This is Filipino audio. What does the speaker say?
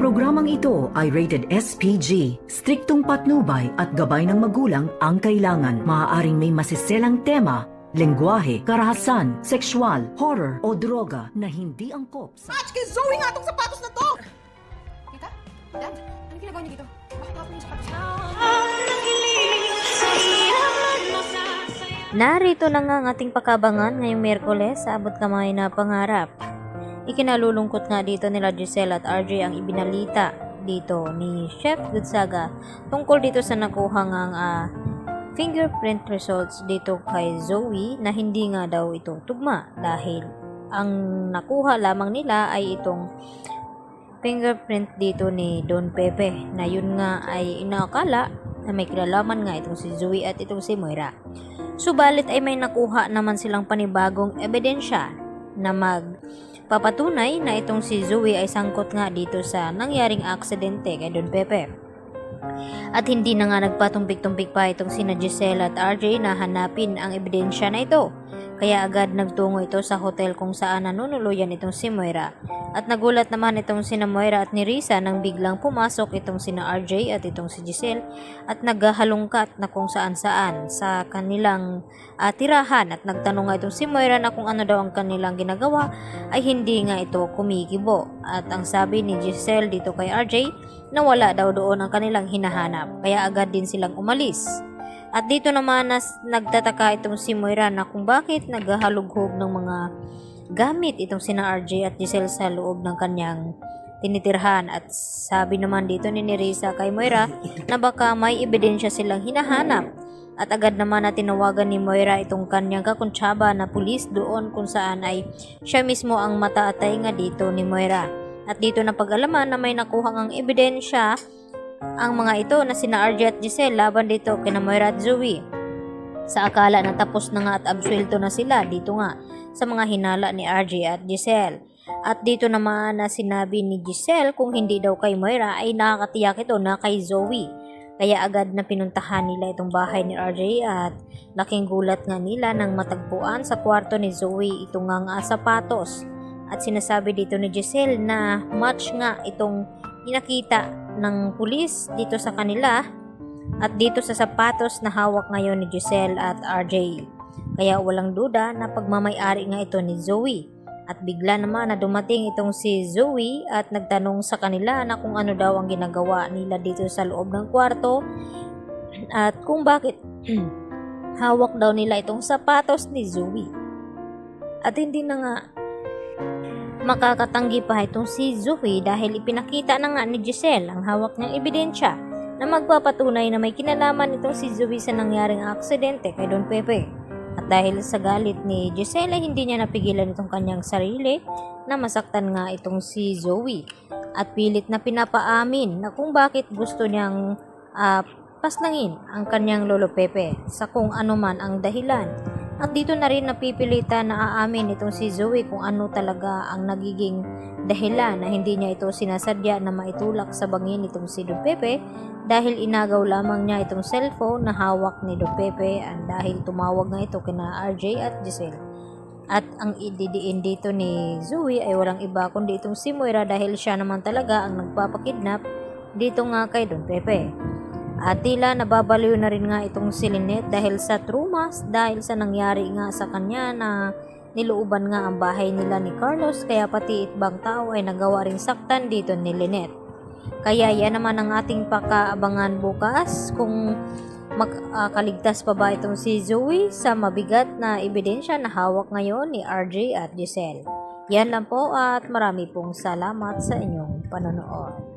Programang ito ay rated SPG. Striktong patnubay at gabay ng magulang ang kailangan. Maaaring may masiselang tema, lengguwahe, karahasan, sexual, horror o droga na hindi angkop sa... Match kay Zoe nga itong sapatos na to! Tita? Dad? Ano ginagawa niyo dito? Bakit tapon yung sapatos na? Narito na nga ang ating pakabangan ngayong Miyerkules sa abot kamay na pangarap. Ikinalulungkot nga dito nila Giselle at RJ ang ibinalita dito ni Chef Gonzaga tungkol dito sa nakuha ngang fingerprint results dito kay Zoe na hindi nga daw ito tugma dahil ang nakuha lamang nila ay itong fingerprint dito ni Don Pepe na yun nga ay inaakala na may kilalaman nga itong si Zoe at itong si Moira. Subalit ay may nakuha naman silang panibagong ebidensya na magpapatunay na itong si Zoe ay sangkot nga dito sa nangyaring aksidente kay Don Pepe. At hindi na nga nagpatumpik-tumpik pa itong sina Giselle at RJ na hanapin ang ebidensya na ito. Kaya agad nagtungo ito sa hotel kung saan nanunuluyan itong si Moira. At nagulat naman itong sina Moira at ni Risa nang biglang pumasok itong sina RJ at itong si Giselle at naghahalungkat na kung saan-saan sa kanilang tirahan. At nagtanong nga itong si Moira na kung ano daw ang kanilang ginagawa ay hindi nga ito kumikibo. At ang sabi ni Giselle dito kay RJ na wala daw doon ang kanilang hinahanap. Kaya agad din silang umalis. At dito naman nagtataka itong si Moira na kung bakit naghahalughog ng mga gamit itong sina RJ at Giselle sa loob ng kanyang tinitirhan. At sabi naman dito ni Risa kay Moira na baka may ebidensya silang hinahanap. At agad naman na tinawagan ni Moira itong kanyang kakuntsaba na pulis doon kung saan ay siya mismo ang mataatay nga dito ni Moira. At dito na pag-alaman na may nakuha ngang ebidensya ang mga ito na sina RJ at Giselle laban dito kina Moira at Zoe. Sa akala na tapos na nga at absuelto na sila dito nga sa mga hinala ni RJ at Giselle. At dito naman na sinabi ni Giselle kung hindi daw kay Moira ay nakakatiyak ito na kay Zoe. Kaya agad na pinuntahan nila itong bahay ni RJ at laking gulat nga nila nang matagpuan sa kwarto ni Zoe itong nga sapatos. At sinasabi dito ni Giselle na match nga itong pinakita ng pulis dito sa kanila at dito sa sapatos na hawak ngayon ni Giselle at RJ. Kaya walang duda na pagmamay-ari nga ito ni Zoe. At bigla naman na dumating itong si Zoe at nagtanong sa kanila na kung ano daw ang ginagawa nila dito sa loob ng kwarto at kung bakit hawak daw nila itong sapatos ni Zoe. At hindi na nga makakatanggi pa itong si Zoe dahil ipinakita na nga ni Giselle ang hawak niyang ebidensya na magpapatunay na may kinalaman itong si Zoe sa nangyaring aksidente kay Don Pepe. At dahil sa galit ni Giselle ay hindi niya napigilan itong kanyang sarili na masaktan nga itong si Zoe. At pilit na pinapaamin na kung bakit gusto niyang pasnangin ang kanyang lolo Pepe sa kung ano man ang dahilan. At dito na rin napipilitan na aamin itong si Zoe kung ano talaga ang nagiging dahilan na hindi niya ito sinasadya na maitulak sa bangin itong si Don Pepe dahil inagaw lamang niya itong cellphone na hawak ni Don Pepe at dahil tumawag nga ito kina RJ at Giselle. At ang ididiin dito ni Zoe ay walang iba kundi itong si Moira dahil siya naman talaga ang nagpapakidnap dito nga kay Don Pepe. At tila nababaliw na rin nga itong si Lynette dahil sa trumas, dahil sa nangyari nga sa kanya na nilooban nga ang bahay nila ni Carlos kaya pati ibang tao ay nagawa ring saktan dito ni Lynette. Kaya yan naman ang ating pakaabangan bukas kung makaligtas pa ba itong si Zoe sa mabigat na ebidensya na hawak ngayon ni RJ at Giselle. Yan lang po at marami pong salamat sa inyong panonood.